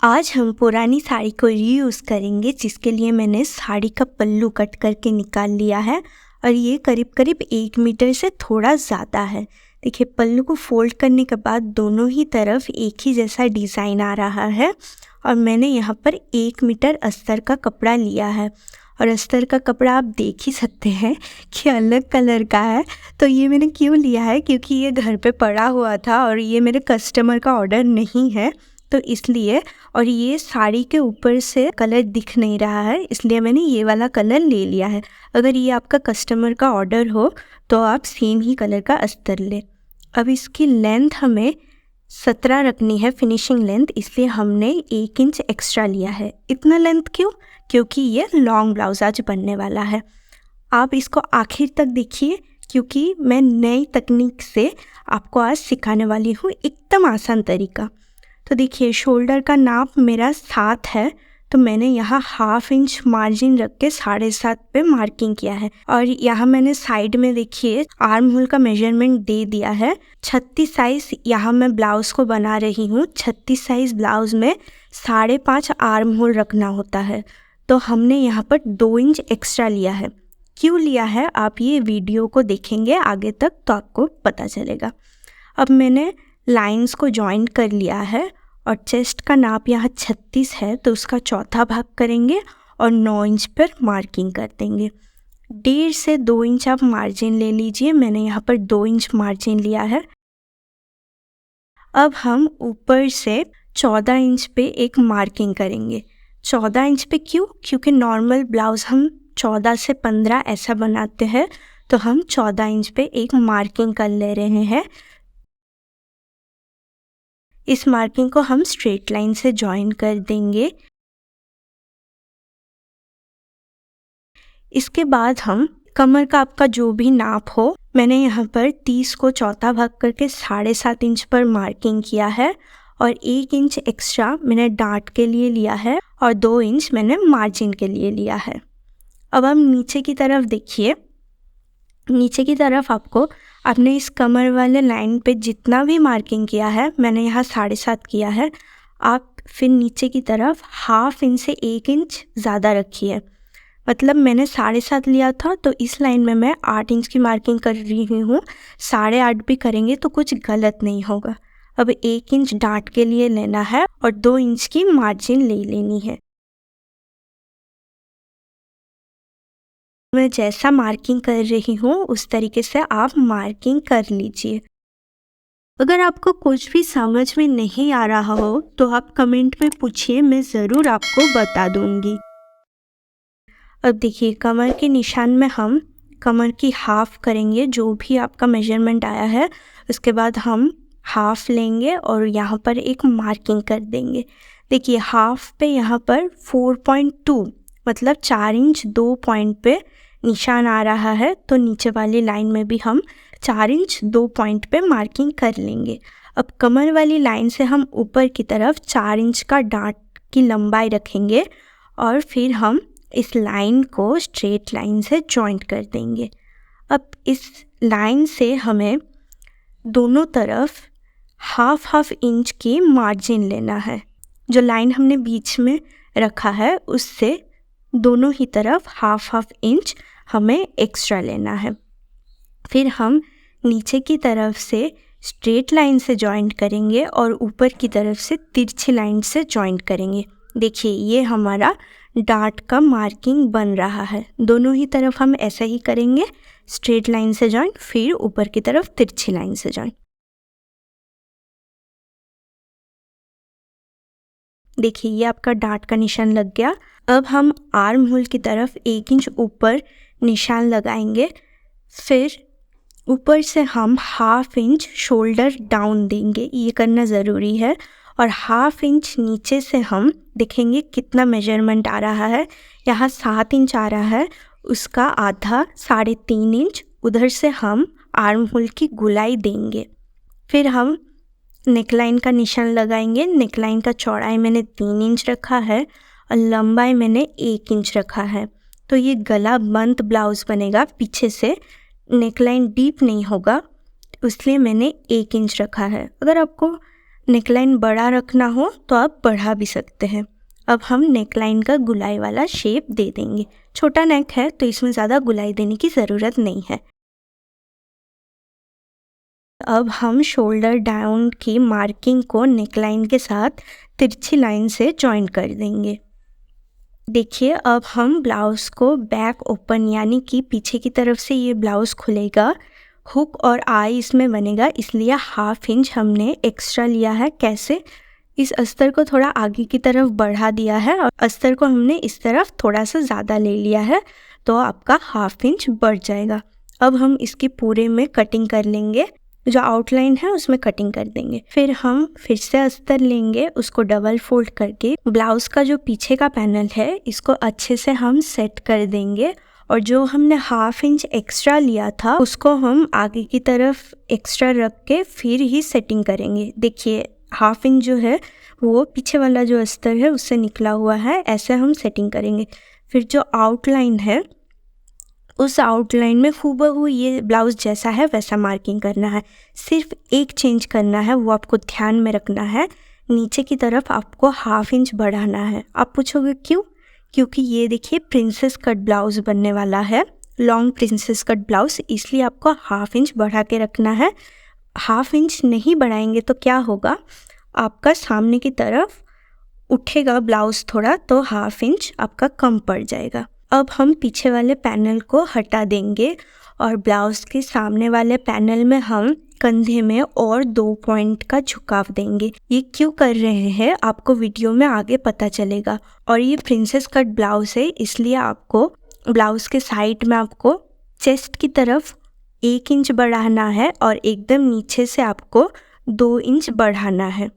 आज हम पुरानी साड़ी को रीयूज़ करेंगे, जिसके लिए मैंने साड़ी का पल्लू कट करके निकाल लिया है और ये करीब करीब 1 मीटर से थोड़ा ज़्यादा है। देखिए, पल्लू को फोल्ड करने के बाद दोनों ही तरफ एक ही जैसा डिज़ाइन आ रहा है और मैंने यहाँ पर 1 मीटर अस्तर का कपड़ा लिया है और अस्तर का कपड़ा आप देख ही सकते हैं कि अलग कलर का है। तो ये मैंने क्यों लिया है, क्योंकि ये घर पे पड़ा हुआ था और ये मेरे कस्टमर का ऑर्डर नहीं है, तो इसलिए। और ये साड़ी के ऊपर से कलर दिख नहीं रहा है, इसलिए मैंने ये वाला कलर ले लिया है। अगर ये आपका कस्टमर का ऑर्डर हो तो आप सेम ही कलर का अस्तर लें। अब इसकी लेंथ हमें 17 रखनी है, फिनिशिंग लेंथ, इसलिए हमने 1 इंच एक्स्ट्रा लिया है। इतना लेंथ क्यों? क्योंकि ये लॉन्ग ब्लाउज आज बनने वाला है। आप इसको आखिर तक देखिए, क्योंकि मैं नई तकनीक से आपको आज सिखाने वाली हूँ, एकदम आसान तरीका। तो देखिए, शोल्डर का नाप मेरा 7 है, तो मैंने यहाँ 1/2 इंच मार्जिन रख के 7.5 पे मार्किंग किया है। और यहाँ मैंने साइड में देखिए आर्म होल का मेजरमेंट दे दिया है। 36 साइज़ यहाँ मैं ब्लाउज़ को बना रही हूँ। 36 साइज़ ब्लाउज़ में 5.5 आर्म होल रखना होता है, तो हमने यहाँ पर 2 इंच एक्स्ट्रा लिया है। क्यों लिया है, आप ये वीडियो को देखेंगे आगे तक तो आपको पता चलेगा। अब मैंने लाइंस को जॉइन कर लिया है और चेस्ट का नाप यहाँ 36 है, तो उसका चौथा भाग करेंगे और 9 इंच पर मार्किंग कर देंगे। 1.5 से 2 इंच आप मार्जिन ले लीजिए, मैंने यहाँ पर 2 इंच मार्जिन लिया है। अब हम ऊपर से 14 इंच पे एक मार्किंग करेंगे। 14 इंच पे क्यों? क्योंकि नॉर्मल ब्लाउज़ हम 14 से 15 ऐसा बनाते हैं, तो हम 14 इंच पे एक मार्किंग कर ले रहे हैं। इस मार्किंग को हम स्ट्रेट लाइन से जॉइन कर देंगे। इसके बाद हम कमर का आपका जो भी नाप हो, मैंने यहाँ पर 30 को चौथा भाग करके 7.5 इंच पर मार्किंग किया है और 1 इंच एक्स्ट्रा मैंने डार्ट के लिए लिया है और 2 इंच मैंने मार्जिन के लिए लिया है। अब हम नीचे की तरफ देखिए, नीचे की तरफ आपने इस कमर वाले लाइन पे जितना भी मार्किंग किया है, मैंने यहाँ 7.5 किया है, आप फिर नीचे की तरफ 1/2 इंच से 1 इंच ज़्यादा रखिए। मतलब मैंने 7.5 लिया था, तो इस लाइन में मैं 8 इंच की मार्किंग कर रही हूँ। 8.5 भी करेंगे तो कुछ गलत नहीं होगा। अब 1 इंच डार्ट के लिए लेना है और 2 इंच की मार्जिन ले लेनी है। मैं जैसा मार्किंग कर रही हूँ उस तरीके से आप मार्किंग कर लीजिए। अगर आपको कुछ भी समझ में नहीं आ रहा हो तो आप कमेंट में पूछिए, मैं ज़रूर आपको बता दूँगी। अब देखिए, कमर के निशान में हम कमर की हाफ़ करेंगे, जो भी आपका मेजरमेंट आया है उसके बाद हम हाफ़ लेंगे और यहाँ पर एक मार्किंग कर देंगे। देखिए, हाफ़ पे यहाँ पर 4.2 मतलब 4 इंच 2 पॉइंट पे निशान आ रहा है, तो नीचे वाली लाइन में भी हम 4 इंच 2 पॉइंट पे मार्किंग कर लेंगे। अब कमर वाली लाइन से हम ऊपर की तरफ 4 इंच का डार्ट की लंबाई रखेंगे और फिर हम इस लाइन को स्ट्रेट लाइन से जॉइंट कर देंगे। अब इस लाइन से हमें दोनों तरफ 1/2 इंच की मार्जिन लेना है। जो लाइन हमने बीच में रखा है उससे दोनों ही तरफ 1/2 इंच हमें एक्स्ट्रा लेना है। फिर हम नीचे की तरफ से स्ट्रेट लाइन से जॉइंट करेंगे और ऊपर की तरफ से तिरछी लाइन से जॉइंट करेंगे। देखिए, ये हमारा डार्ट का मार्किंग बन रहा है। दोनों ही तरफ हम ऐसा ही करेंगे, स्ट्रेट लाइन से जॉइंट, फिर ऊपर की तरफ तिरछी लाइन से जॉइंट। देखिए, ये आपका डार्ट का निशान लग गया। अब हम आर्म होल की तरफ 1 इंच ऊपर निशान लगाएंगे, फिर ऊपर से हम 1/2 इंच शोल्डर डाउन देंगे, ये करना ज़रूरी है। और 1/2 इंच नीचे से हम देखेंगे कितना मेजरमेंट आ रहा है। यहाँ 7 इंच आ रहा है, उसका आधा 3.5 इंच उधर से हम आर्म होल की गुलाई देंगे। फिर हम नेकलाइन का निशान लगाएंगे। नेकलाइन का चौड़ाई मैंने 3 इंच रखा है और लंबाई मैंने 1 इंच रखा है, तो ये गला बंद ब्लाउज़ बनेगा। पीछे से नेकलाइन डीप नहीं होगा, इसलिए मैंने 1 इंच रखा है। अगर आपको नेकलाइन बड़ा रखना हो तो आप बढ़ा भी सकते हैं। अब हम नेकलाइन का गुलाई वाला शेप दे देंगे। छोटा नेक है तो इसमें ज़्यादा गुलाई देने की ज़रूरत नहीं है। अब हम शोल्डर डाउन की मार्किंग को नेकलाइन के साथ तिरछी लाइन से जॉइन कर देंगे। देखिए, अब हम ब्लाउज़ को बैक ओपन यानी कि पीछे की तरफ से ये ब्लाउज़ खुलेगा, हुक और आई इसमें बनेगा, इसलिए 1/2 इंच हमने एक्स्ट्रा लिया है। कैसे? इस अस्तर को थोड़ा आगे की तरफ बढ़ा दिया है और अस्तर को हमने इस तरफ थोड़ा सा ज़्यादा ले लिया है, तो आपका 1/2 इंच बढ़ जाएगा। अब हम इसकी पूरे में कटिंग कर लेंगे, जो आउटलाइन है उसमें कटिंग कर देंगे। फिर हम फिर से अस्तर लेंगे, उसको डबल फोल्ड करके ब्लाउज़ का जो पीछे का पैनल है इसको अच्छे से हम सेट कर देंगे और जो हमने 1/2 इंच एक्स्ट्रा लिया था उसको हम आगे की तरफ एक्स्ट्रा रख के फिर ही सेटिंग करेंगे। देखिए, 1/2 इंच जो है वो पीछे वाला जो अस्तर है उससे निकला हुआ है, ऐसे हम सेटिंग करेंगे। फिर जो आउटलाइन है उस आउटलाइन में हूबहू ये ब्लाउज़ जैसा है वैसा मार्किंग करना है। सिर्फ एक चेंज करना है, वो आपको ध्यान में रखना है। नीचे की तरफ आपको 1/2 इंच बढ़ाना है। आप पूछोगे क्यों? क्योंकि ये देखिए प्रिंसेस कट ब्लाउज़ बनने वाला है, लॉन्ग प्रिंसेस कट ब्लाउज़, इसलिए आपको 1/2 इंच बढ़ा के रखना है। 1/2 इंच नहीं बढ़ाएंगे तो क्या होगा, आपका सामने की तरफ उठेगा ब्लाउज़ थोड़ा, तो 1/2 इंच आपका कम पड़ जाएगा। अब हम पीछे वाले पैनल को हटा देंगे और ब्लाउज़ के सामने वाले पैनल में हम कंधे में और 2 पॉइंट का झुकाव देंगे। ये क्यों कर रहे हैं आपको वीडियो में आगे पता चलेगा। और ये प्रिंसेस कट ब्लाउज़ है, इसलिए आपको ब्लाउज़ के साइड में आपको चेस्ट की तरफ 1 इंच बढ़ाना है और एकदम नीचे से आपको 2 इंच बढ़ाना है।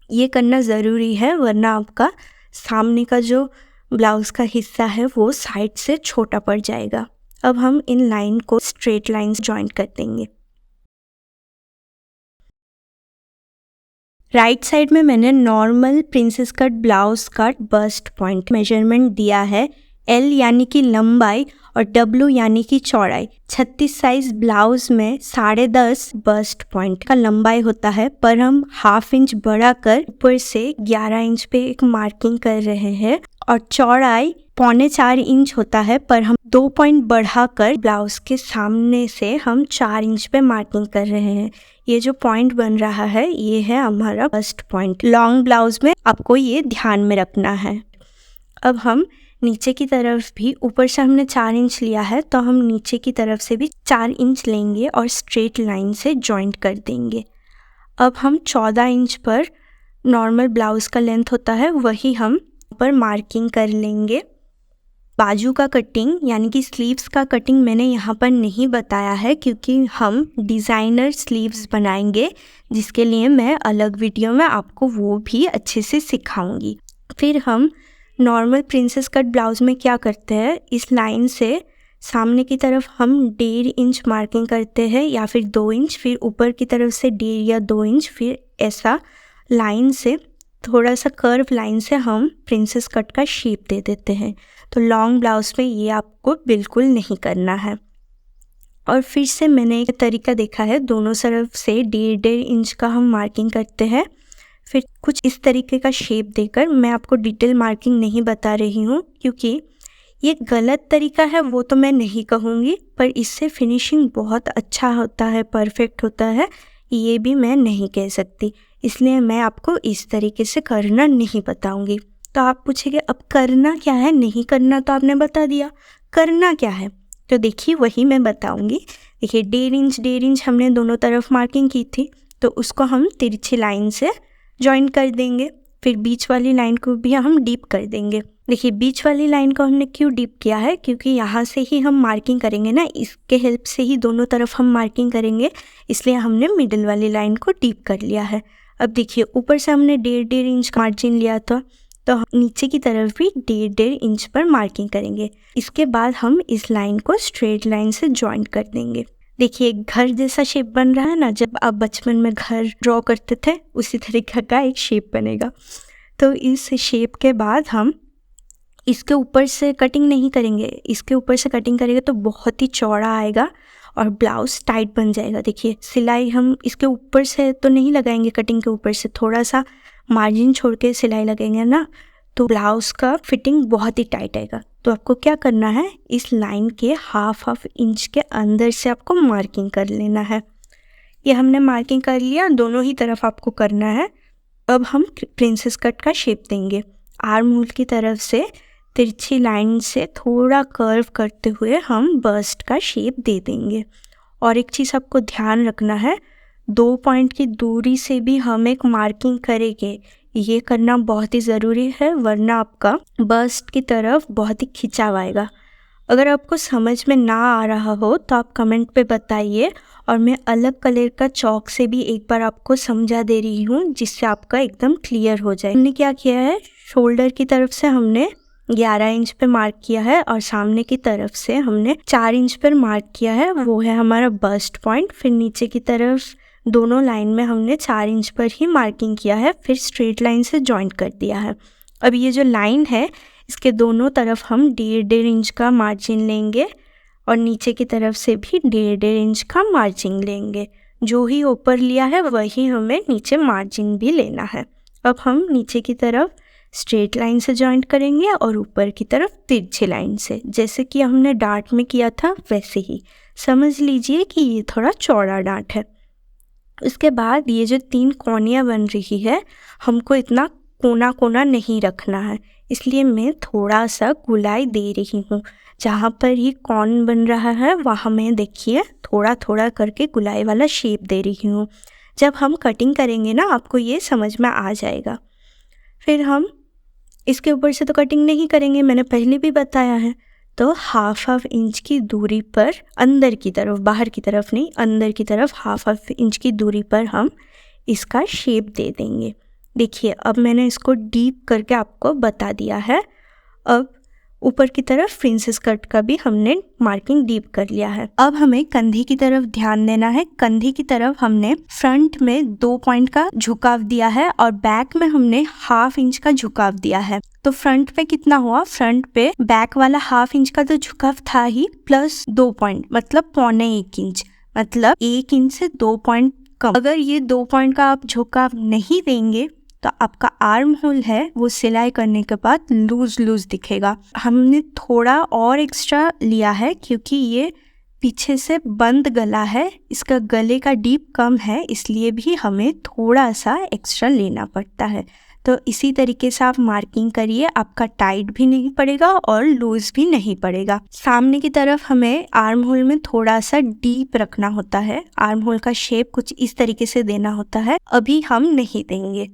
ये करना ज़रूरी है, वरना आपका सामने का जो ब्लाउज़ का हिस्सा है वो साइड से छोटा पड़ जाएगा। अब हम इन लाइन को स्ट्रेट लाइन से जॉइन कर देंगे। राइट साइड में मैंने नॉर्मल प्रिंसेस कट ब्लाउज़ का बस्ट पॉइंट मेजरमेंट दिया है। L यानी कि लंबाई और W यानी कि चौड़ाई। 36 साइज़ ब्लाउज़ में 10.5 बस्ट पॉइंट का लंबाई होता है, पर हम 1/2 इंच बढ़ाकर ऊपर से 11 इंच पे एक मार्किंग कर रहे हैं और चौड़ाई 3.25 इंच होता है, पर हम 2 पॉइंट बढ़ाकर ब्लाउज़ के सामने से हम 4 इंच पे मार्किंग कर रहे हैं। ये जो पॉइंट बन रहा है ये है हमारा बस्ट पॉइंट। लॉन्ग ब्लाउज़ में आपको ये ध्यान में रखना है। अब हम नीचे की तरफ भी, ऊपर से हमने 4 इंच लिया है तो हम नीचे की तरफ से भी 4 इंच लेंगे और स्ट्रेट लाइन से जॉइंट कर देंगे। अब हम 14 इंच पर नॉर्मल ब्लाउज़ का लेंथ होता है वही हम पर मार्किंग कर लेंगे। बाजू का कटिंग यानी कि स्लीव्स का कटिंग मैंने यहाँ पर नहीं बताया है, क्योंकि हम डिज़ाइनर स्लीव्स बनाएंगे जिसके लिए मैं अलग वीडियो में आपको वो भी अच्छे से सिखाऊंगी। फिर हम नॉर्मल प्रिंसेस कट ब्लाउज़ में क्या करते हैं, इस लाइन से सामने की तरफ हम 1.5 इंच मार्किंग करते हैं या फिर 2 इंच, फिर ऊपर की तरफ से 1.5 या 2 इंच, फिर ऐसा लाइन से थोड़ा सा कर्व लाइन से हम प्रिंसेस कट का शेप दे देते हैं। तो लॉन्ग ब्लाउज़ में ये आपको बिल्कुल नहीं करना है। और फिर से मैंने एक तरीका देखा है, दोनों तरफ से 1.5 इंच का हम मार्किंग करते हैं, फिर कुछ इस तरीके का शेप देकर। मैं आपको डिटेल मार्किंग नहीं बता रही हूँ क्योंकि ये गलत तरीका है, वो तो मैं नहीं कहूँगी, पर इससे फिनिशिंग बहुत अच्छा होता है, परफेक्ट होता है, ये भी मैं नहीं कह सकती। इसलिए मैं आपको इस तरीके से करना नहीं बताऊँगी। तो आप पूछेंगे अब करना क्या है, नहीं करना तो आपने बता दिया, करना क्या है, तो देखिए वही मैं बताऊँगी। देखिए 1.5 इंच हमने दोनों तरफ मार्किंग की थी, तो उसको हम तिरछी लाइन से जॉइन कर देंगे। फिर बीच वाली लाइन को भी हम डीप कर देंगे। देखिए बीच वाली लाइन को हमने क्यों डीप किया है, क्योंकि यहाँ से ही हम मार्किंग करेंगे ना, इसके हेल्प से ही दोनों तरफ हम मार्किंग करेंगे, इसलिए हमने मिडिल वाली लाइन को डीप कर लिया है। अब देखिए ऊपर से हमने 1.5 इंच मार्जिन लिया था, तो हम नीचे की तरफ भी 1.5 इंच पर मार्किंग करेंगे। इसके बाद हम इस लाइन को स्ट्रेट लाइन से जॉइन कर देंगे। देखिए घर जैसा शेप बन रहा है ना, जब आप बचपन में घर ड्रॉ करते थे उसी तरीके का एक शेप बनेगा। तो इस शेप के बाद हम इसके ऊपर से कटिंग नहीं करेंगे, इसके ऊपर से कटिंग करेंगे तो बहुत ही चौड़ा आएगा और ब्लाउज़ टाइट बन जाएगा। देखिए सिलाई हम इसके ऊपर से तो नहीं लगाएंगे, कटिंग के ऊपर से थोड़ा सा मार्जिन छोड़ के सिलाई लगेंगे ना, तो ब्लाउज़ का फिटिंग बहुत ही टाइट आएगा। तो आपको क्या करना है, इस लाइन के हाफ इंच के अंदर से आपको मार्किंग कर लेना है। ये हमने मार्किंग कर लिया, दोनों ही तरफ आपको करना है। अब हम प्रिंसेस कट का शेप देंगे। आर्म होल की तरफ से तिरछी लाइन से थोड़ा कर्व करते हुए हम बस्ट का शेप दे देंगे। और एक चीज़ आपको ध्यान रखना है, 2 पॉइंट की दूरी से भी हम एक मार्किंग करेंगे। ये करना बहुत ही ज़रूरी है, वरना आपका बस्ट की तरफ बहुत ही खिंचाव आएगा। अगर आपको समझ में ना आ रहा हो तो आप कमेंट पे बताइए, और मैं अलग कलर का चॉक से भी एक बार आपको समझा दे रही हूँ, जिससे आपका एकदम क्लियर हो जाए। हमने क्या किया है, शोल्डर की तरफ से हमने 11 इंच पे मार्क किया है और सामने की तरफ से हमने 4 इंच पर मार्क किया है, वो है हमारा बस्ट पॉइंट। फिर नीचे की तरफ दोनों लाइन में हमने 4 इंच पर ही मार्किंग किया है, फिर स्ट्रेट लाइन से जॉइंट कर दिया है। अब ये जो लाइन है इसके दोनों तरफ हम 1.5 इंच का मार्जिन लेंगे और नीचे की तरफ से भी 1.5 इंच का मार्जिन लेंगे। जो ही ऊपर लिया है वही हमें नीचे मार्जिन भी लेना है। अब हम नीचे की तरफ स्ट्रेट लाइन से जॉइंट करेंगे और ऊपर की तरफ तिरछी लाइन से, जैसे कि हमने डार्ट में किया था वैसे ही। समझ लीजिए कि ये थोड़ा चौड़ा डार्ट है। उसके बाद ये जो 3 कोनियाँ बन रही है, हमको इतना कोना कोना नहीं रखना है, इसलिए मैं थोड़ा सा गुलाई दे रही हूँ। जहाँ पर ही कॉर्न बन रहा है वहाँ मैं देखिए थोड़ा थोड़ा करके गुलाई वाला शेप दे रही हूँ। जब हम कटिंग करेंगे ना, आपको ये समझ में आ जाएगा। फिर हम इसके ऊपर से तो कटिंग नहीं करेंगे, मैंने पहले भी बताया है। तो हाफ इंच की दूरी पर अंदर की तरफ, बाहर की तरफ नहीं, अंदर की तरफ हाफ इंच की दूरी पर हम इसका शेप दे देंगे। देखिए अब मैंने इसको डीप करके आपको बता दिया है। अब ऊपर की तरफ प्रिंसेस कट का भी हमने मार्किंग डीप कर लिया है। अब हमें कंधे की तरफ ध्यान देना है। कंधे की तरफ हमने फ्रंट में 2 पॉइंट का झुकाव दिया है और बैक में हमने हाफ इंच का झुकाव दिया है। तो फ्रंट पे कितना हुआ, फ्रंट पे बैक वाला हाफ इंच का तो झुकाव था ही, प्लस 2 पॉइंट मतलब 0.25 इंच, मतलब 1 इंच से 2 पॉइंट कम। अगर ये 2 पॉइंट का आप झुकाव नहीं देंगे तो आपका आर्म होल है वो सिलाई करने के बाद लूज दिखेगा। हमने थोड़ा और एक्स्ट्रा लिया है क्योंकि ये पीछे से बंद गला है, इसका गले का डीप कम है, इसलिए भी हमें थोड़ा सा एक्स्ट्रा लेना पड़ता है। तो इसी तरीके से आप मार्किंग करिए, आपका टाइट भी नहीं पड़ेगा और लूज भी नहीं पड़ेगा। सामने की तरफ हमें आर्म होल में थोड़ा सा डीप रखना होता है, आर्म होल का शेप कुछ इस तरीके से देना होता है। अभी हम नहीं देंगे।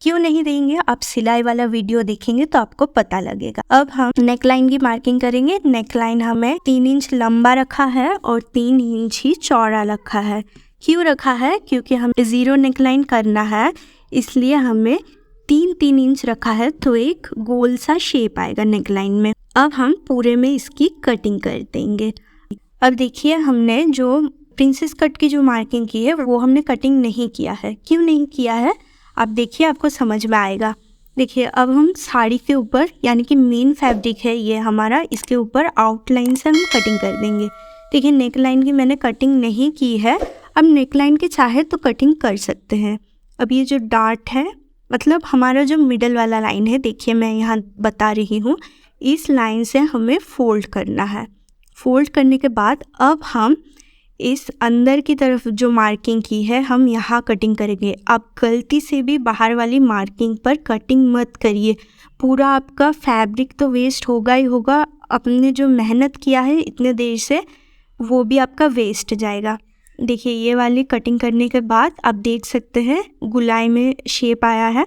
क्यों नहीं देंगे, आप सिलाई वाला वीडियो देखेंगे तो आपको पता लगेगा। अब हम नेक लाइन की मार्किंग करेंगे। नेक लाइन हमें 3 इंच लंबा रखा है और 3 इंच ही चौड़ा रखा है। क्यों रखा है, क्योंकि हम 0 नेक लाइन करना है, इसलिए हमें 3 इंच रखा है, तो एक गोल सा शेप आएगा नेक लाइन में। अब हम पूरे में इसकी कटिंग कर देंगे। अब देखिए हमने जो प्रिंसेस कट की जो मार्किंग की है वो हमने कटिंग नहीं किया है। क्यों नहीं किया है, आप देखिए आपको समझ में आएगा। देखिए अब हम साड़ी के ऊपर, यानी कि मेन फैब्रिक है ये हमारा, इसके ऊपर आउटलाइन से हम कटिंग कर देंगे। देखिए नेक लाइन की मैंने कटिंग नहीं की है, अब नेक लाइन के चाहे तो कटिंग कर सकते हैं। अब ये जो डार्ट है, मतलब हमारा जो मिडल वाला लाइन है, देखिए मैं यहाँ बता रही हूँ, इस लाइन से हमें फोल्ड करना है। फोल्ड करने के बाद अब हम इस अंदर की तरफ जो मार्किंग की है हम यहाँ कटिंग करेंगे। आप गलती से भी बाहर वाली मार्किंग पर कटिंग मत करिए, पूरा आपका फैब्रिक तो वेस्ट होगा ही होगा। आपने जो मेहनत किया है इतने देर से वो भी आपका वेस्ट जाएगा। देखिए ये वाली कटिंग करने के बाद आप देख सकते हैं गुलाई में शेप आया है।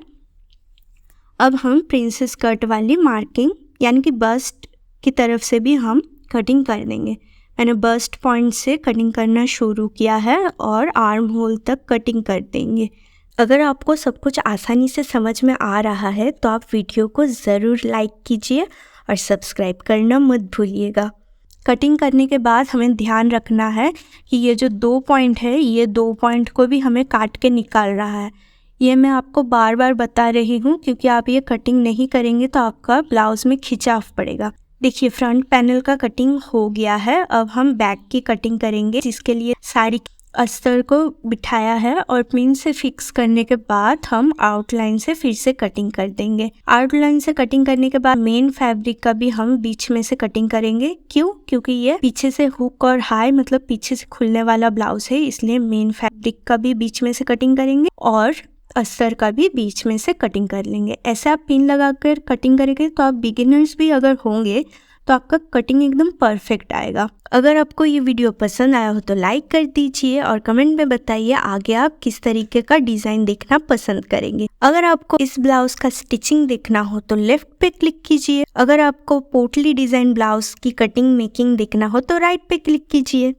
अब हम प्रिंसेस कट वाली मार्किंग यानी कि बस्ट की तरफ से भी हम कटिंग कर देंगे। मैंने बस्ट पॉइंट से कटिंग करना शुरू किया है और आर्म होल तक कटिंग कर देंगे। अगर आपको सब कुछ आसानी से समझ में आ रहा है तो आप वीडियो को ज़रूर लाइक कीजिए और सब्सक्राइब करना मत भूलिएगा। कटिंग करने के बाद हमें ध्यान रखना है कि ये जो 2 पॉइंट है, ये 2 पॉइंट को भी हमें काट के निकाल रहा है। ये मैं आपको बार बार बता रही हूँ क्योंकि आप ये कटिंग नहीं करेंगे तो आपका ब्लाउज़ में खिंचाव पड़ेगा। देखिए फ्रंट पैनल का कटिंग हो गया है। अब हम बैक की कटिंग करेंगे, जिसके लिए साड़ी के अस्तर को बिठाया है और पिन से फिक्स करने के बाद हम आउटलाइन से फिर से कटिंग कर देंगे। आउटलाइन से कटिंग करने के बाद मेन फैब्रिक का भी हम बीच में से कटिंग करेंगे। क्यों? क्योंकि ये पीछे से हुक और हाई मतलब पीछे से खुलने वाला ब्लाउज है, इसलिए मेन फैब्रिक का भी बीच में से कटिंग करेंगे और अस्तर का भी बीच में से कटिंग कर लेंगे। ऐसे आप पिन लगाकर कटिंग करेंगे तो आप बिगिनर्स भी अगर होंगे तो आपका कटिंग एकदम परफेक्ट आएगा। अगर आपको ये वीडियो पसंद आया हो तो लाइक कर दीजिए और कमेंट में बताइए आगे आप किस तरीके का डिज़ाइन देखना पसंद करेंगे। अगर आपको इस ब्लाउज का स्टिचिंग देखना हो तो लेफ्ट पे क्लिक कीजिए। अगर आपको पोटली डिज़ाइन ब्लाउज की कटिंग मेकिंग देखना हो तो राइट पे क्लिक कीजिए।